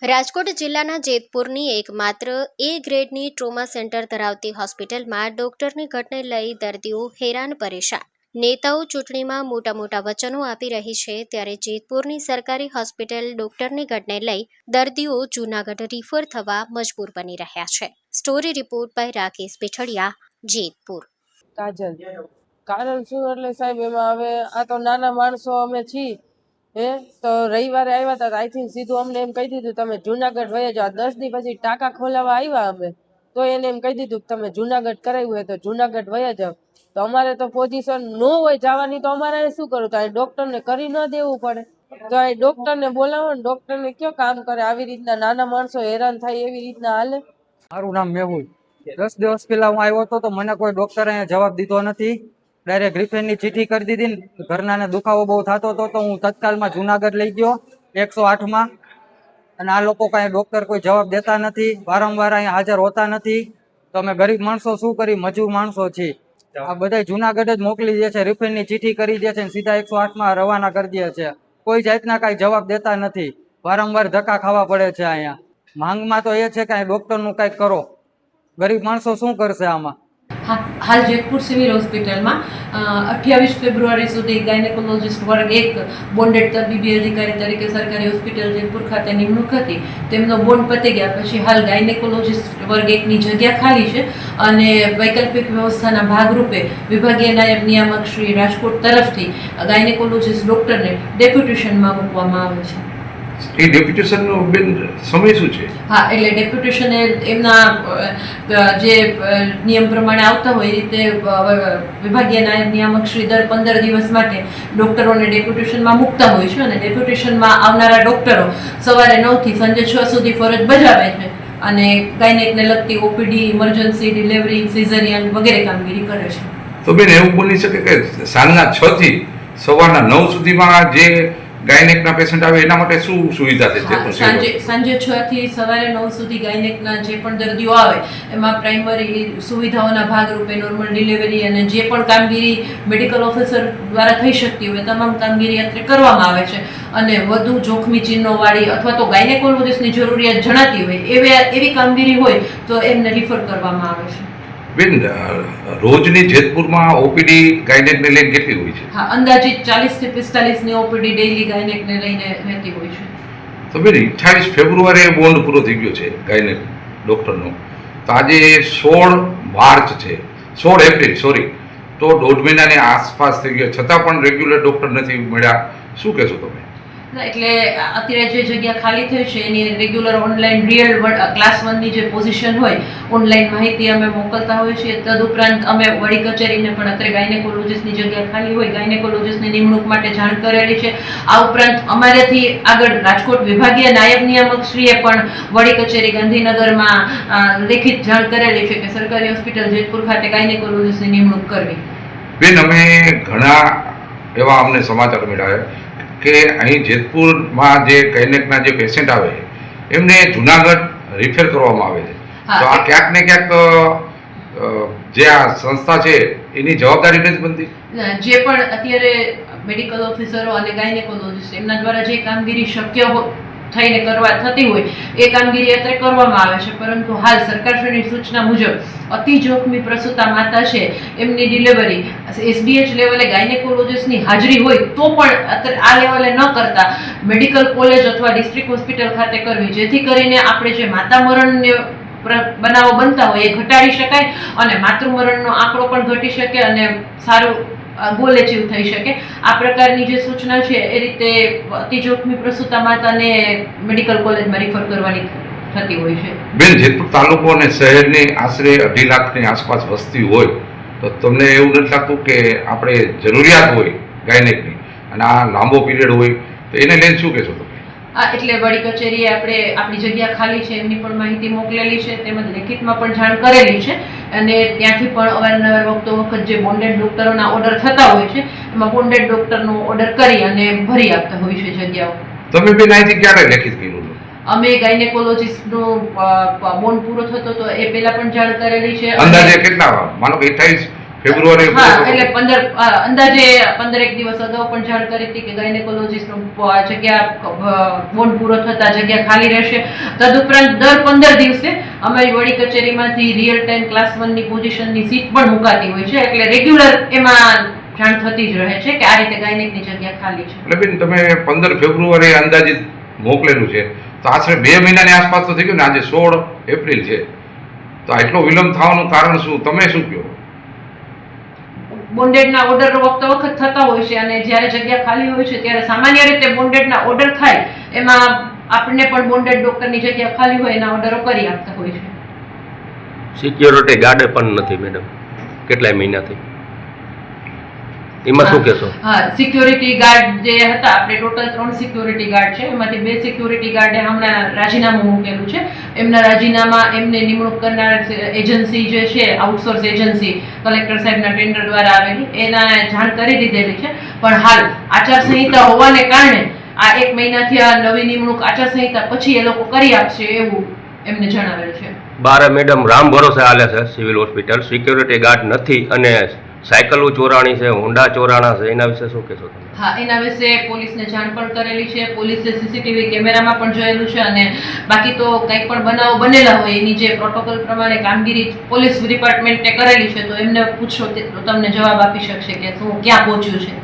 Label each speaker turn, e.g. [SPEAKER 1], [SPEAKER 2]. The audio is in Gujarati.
[SPEAKER 1] રાજકોટ જિલ્લાના જેતપુરની એકમાત્ર એ ગ્રેડની ટ્રોમા સેન્ટર ધરાવતી હોસ્પિટલમાં ડોક્ટરની ઘટને લઈ દર્દીઓ હેરાન પરેશાન। નેતાઓ ચૂંટણીમાં મોટા વચનો આપી રહી છે, ત્યારે જેતપુરની સરકારી હોસ્પિટલ ડોક્ટરની ઘટને લઈ દર્દીઓ જૂનાગઢ રિફર થવા મજબૂર બની રહ્યા છે। Story report by Rakesh Pithadiya, Jetpur.
[SPEAKER 2] કારણ શું એટલે સાહેબ એમાં હવે આ તો નાના માણસો અમે છીએ તો રવિવારે આવ્યા હતા, આઈ થિંક સીધું અમને એમ કહી દીધું તમે જુનાગઢ વયા જાઓ। 10 દી પછી ટાંકા ખોલાવા આવ્યા અમે તો એને એમ કહી દીધું કે તમે જુનાગઢ કરાવ્યું હોય તો જુનાગઢ વયા જાઓ। તો અમારે તો પોઝિશન ન હોય જવાની, તો અમારે શું કરવું? તો અહીં ડોક્ટરને કરી ન દેવું પડે? તો અહીં ડોક્ટરને બોલાવો ને, ડોક્ટરને કયો કામ કરે? આવી રીતના નાના માણસો હેરાન થાય એવી રીતના હાલે?
[SPEAKER 3] મારું નામ મેહુલ। 10 દિવસ પહેલા હું આવ્યો હતો તો મને કોઈ ડોક્ટરે અહીંયા જવાબ દીધો નથી। ડાયરેક્ટ રિફેરની ચીઠી કરી દીધી ને ઘરનાને દુખાવો બહુ થતો હતો તો હું તત્કાલમાં જુનાગઢ લઈ ગયો 108માં। અને આ લોકો કાંઈ ડોક્ટર કોઈ જવાબ દેતા નથી, વારંવાર અહીંયા હાજર હોતા નથી। તો અમે ગરીબ માણસો શું કરી, મજૂર માણસો છીએ। આ બધા જુનાગઢ જ મોકલી દે છે, રિફેરની ચીઠી કરી દે છે ને સીધા 108માં રવાના કરી દે છે। કોઈ જાતના કાંઈ જવાબ દેતા નથી, વારંવાર ધક્કા ખાવા પડે છે। અહીંયા માંગમાં તો એ છે કે ડોક્ટરનું કંઈક કરો। ગરીબ માણસો શું કરશે આમાં?
[SPEAKER 4] હાલ જેતપુર સિવિલ હોસ્પિટલમાં 28 ફેબ્રુઆરી સુધી ગાયનેકોલોજીસ્ટ વર્ગ 1 બોન્ડેડ તબીબી અધિકારી તરીકે સરકારી હોસ્પિટલ જેતપુર ખાતે નિમણૂક હતી। તેમનો બોન્ડ પતી ગયા પછી હાલ ગાયનેકોલોજીસ્ટ વર્ગ 1ની જગ્યા ખાલી છે અને વૈકલ્પિક વ્યવસ્થાના ભાગરૂપે વિભાગીય નાયબ નિયામક શ્રી રાજકોટ તરફથી ગાયનેકોલોજીસ્ટ ડોક્ટરને ડેપ્યુટેશનમાં મૂકવામાં આવે છે।
[SPEAKER 5] એ ડેપ્યુટેશનનો બેન સમય શું છે?
[SPEAKER 4] હા, એટલે ડેપ્યુટેશન એમના જે નિયમ પ્રમાણે આવતા હોય એ રીતે વિભાગીય નાયબ નિયામક શ્રી દર 15 દિવસ માટે ડોક્ટરોને ડેપ્યુટેશનમાં મૂકતા હોય છે અને ડેપ્યુટેશનમાં આવનારા ડોક્ટરો સવારે 9 થી સાંજે 6 સુધી ફરજ બજાવે છે અને ગાયનેકને લગતી ઓપીડી, ઇમરજન્સી, ડિલિવરી, સિઝેરિયન વગેરે કામગીરી કરે છે।
[SPEAKER 5] તો બેન એવું બની શકે કે સાંજના 6 થી સવારના 9 સુધીમાં જે ગાયનેકના પેશન્ટ આવે એના માટે શું સુવિધા છે?
[SPEAKER 4] સાંજે 6 થી સવારે 9 સુધી ગાયનેકના જે પણ દર્દીઓ આવે એમાં પ્રાઇમરી સુવિધાઓના ભાગરૂપે નોર્મલ ડિલિવરી અને જે પણ કામગીરી મેડિકલ ઓફિસર દ્વારા થઈ શકતી હોય તમામ કામગીરી અત્યારે કરવામાં આવે છે અને વધુ જોખમી ચિહ્નોવાળી અથવા તો ગાયનેકોલોજીસ્ટની જરૂરિયાત જણાતી હોય એવી કામગીરી હોય તો એમને રિફર કરવામાં આવે છે।
[SPEAKER 5] બેન રોજની જેતપુરમાં ઓપીડી ગાયનેકને લઈને કેટલી હોય છે?
[SPEAKER 4] હા, અંદાજિત 40 થી 45 ની ઓપીડી ડેઈલી ગાયનેકને લઈને રહેતી હોય છે।
[SPEAKER 5] તો બેન 28 ફેબ્રુઆરીએ બોન્ડ પૂરો થઈ ગયો છે ગાયનેક ડોક્ટરનો, તો આજે 16 માર્ચ છે, 16 એપ્રિલ સોરી, તો 1.5 મહિનાની આસપાસ થઈ ગયો છતાં પણ રેગ્યુલર ડોક્ટર નથી મળ્યા, શું કહેશો તમે?
[SPEAKER 4] એટલે અત્યારે જે જગ્યા ખાલી થઈ છે એની રેગ્યુલર ઓનલાઈન રિયલ ક્લાસ 1ની જે પોઝિશન હોય ઓનલાઈન માહિતી અમે મોકલતા હોઈએ છીએ। તદુપરાંત અમે વડી કચેરીને પણ અત્યારે ગાયનેકોલોજીસ્ટની જગ્યા ખાલી હોય ગાયનેકોલોજીસ્ટની નિમણૂક માટે જાણ કરેલી છે। આ ઉપરાંત અમારેથી આગળ રાજકોટ વિભાગીય નાયબ નિયામક શ્રીએ પણ વડી કચેરી ગાંધીનગરમાં લેખિત જાણ કરેલી છે કે સરકારી હોસ્પિટલ જેતપુર ખાતે ગાયનેકોલોજીસ્ટની નિમણૂક કરવી।
[SPEAKER 5] બેન અમે ઘણા એવા અમને સમાચાર મળ્યા કે અહીં જેતપુરમાં જે ગાયનેકના જે પેશન્ટ આવે એમને જુનાગઢ રિફેર કરવામાં આવે છે, તો આ ક્યાંક ને ક્યાંક જે આ સંસ્થા છે એની જવાબદારી નથી બનતી?
[SPEAKER 4] જે પણ અત્યારે મેડિકલ ઓફિસરો અને ગાયનેકોલોજીસ્ટ એમના દ્વારા જે કામગીરી શક્ય થઈને થતી હોય એ કામગીરી અત્યારે કરવામાં આવે છે, પરંતુ હાલ સરકારશ્રીની સૂચના મુજબ અતિ જોખમી પ્રસૂતા માતા છે એમની ડિલિવરી એસડીએચ લેવલે ગાયનેકોલોજીસ્ટની હાજરી હોય તો પણ અત્યારે આ લેવલે ન કરતા મેડિકલ કોલેજ અથવા ડિસ્ટ્રિક્ટ હોસ્પિટલ ખાતે કરવી, જેથી કરીને આપણે જે માતા મરણને બનાવો બનતા હોય એ ઘટાડી શકાય અને માતૃમરણનો આંકડો પણ ઘટી શકે અને સારું ગોલ એચીવ થઈ શકે। આ પ્રકારની જે સૂચના છે એ રીતે અતિ જોખમી પ્રસૂતા માતાને મેડિકલ કોલેજમાં રિફર કરવાની થતી હોય છે।
[SPEAKER 5] બેન જેતપુર તાલુકો અને શહેરની આશરે 2.5 લાખની આસપાસ વસ્તી હોય તો તમને એવું નથી લાગતું કે આપણે જરૂરિયાત હોય ગાયનેકની અને આ લાંબો પીરિયડ હોય તો એને લઈને શું કહેશો તમે?
[SPEAKER 4] એટલે વડી કચેરીએ આપણે આપણી જગ્યા ખાલી છે એમની પણ માહિતી મોકલેલી છે, તેમજ લેખિતમાં પણ જાણ કરેલી છે અને ત્યાંથી પણ અવારનવાર વખત જે બોન્ડેડ ડોક્ટરોના ઓર્ડર થતા હોય છે એમાં બોન્ડેડ ડોક્ટરનો ઓર્ડર કરી અને ભરી આપતા હોય છે જગ્યાઓ।
[SPEAKER 5] તમે બેન અહીંથી ક્યારે લેખિત કર્યું?
[SPEAKER 4] અમે ગાયનેકોલોજીસ્ટનો બોન્ડ પૂરો થતો તો એ પહેલા પણ જાણ કરેલી છે।
[SPEAKER 5] અંદાજે કેટલા? માનો કે 28 ફેબ્રુઆરી
[SPEAKER 4] હા એટલે અંદાજે 15 દિવસ અગાઉ પણ જાણ કરી હતી કે ગાયનેકોલોજીસ્ટનો જગ્યા બોન્ડ પૂરો થતા જગ્યા ખાલી રહેશે. તદુપરાંત દર 15 દિવસે અમારી વડી કચેરીમાંથી રિયલ ટાઈમ ક્લાસ 1 ની પોઝિશનની સીટ પણ મુકાતી હોય છે, એટલે રેગ્યુલર એમાં જાણ થતી જ રહે છે કે આ રીતે ગાયનેકની જગ્યા ખાલી છે.
[SPEAKER 5] એટલે બેન તમે 15 ફેબ્રુઆરી અંદાજિત મોકલેલું છે તો આશરે 2 મહિનાની આસપાસ તો થઈ ગયું ને. આજે 16 એપ્રિલ છે, તો આટલો વિલંબ થવાનું કારણ શું, તમે શું કહો?
[SPEAKER 4] બોન્ડેડના ઓર્ડર વખત થતા હોય છે અને જ્યારે જગ્યા ખાલી હોય છે ત્યારે સામાન્ય રીતે બોન્ડેડના ઓર્ડર થાય એમાં આપણને પણ બોન્ડેડ ડોક્ટરની જગ્યા ખાલી હોય એના ઓર્ડરો કરી આપતા હોય છે.
[SPEAKER 6] સિક્યોરિટી ગાર્ડ પણ નથી મેડમ કેટલાય મહિનાથી, એમાં શું કહેશો?
[SPEAKER 4] હા, સિક્યોરિટી ગાર્ડ જે હતા આપણે ટોટલ 3 સિક્યોરિટી ગાર્ડ છે, એમાંથી 2 સિક્યોરિટી ગાર્ડે હમણાં રાજીનામું મૂકેલું છે. એમના રાજીનામા એમને નિમણૂક કરનાર એજન્સી જે છે આઉટસોર્સ એજન્સી કલેક્ટર સાહેબના ટેન્ડર દ્વારા આવેલી એના જાણ કરી દીધેલી છે. પણ હાલ આચારસંહિતા હોવાને કારણે આ 1 મહિનાથી આ નવી નિમણૂક આચારસંહિતા પછી એ લોકો કરી આપશે એવું એમને જણાવેલું છે.
[SPEAKER 6] બારે મેડમ રામ ભરોસે હાલે છે સિવિલ હોસ્પિટલ, સિક્યોરિટી ગાર્ડ નથી અને સાયકલો ચોરાણી છે, હોન્ડા ચોરાણા છે, એના વિશે શું કહેશો તમે?
[SPEAKER 4] હા, એના વિશે પોલીસને જાણ પણ કરેલી છે. પોલીસે સીસીટીવી કેમેરામાં પણ જોયેલું છે અને બાકી તો કંઈક પણ બનાવો બનેલા હોય એની જે પ્રોટોકોલ પ્રમાણે કામગીરી પોલીસ ડિપાર્ટમેન્ટે કરેલી છે તો એમને પૂછો તો તમને જવાબ આપી શકશે કે શું ક્યાં પહોંચ્યું છે.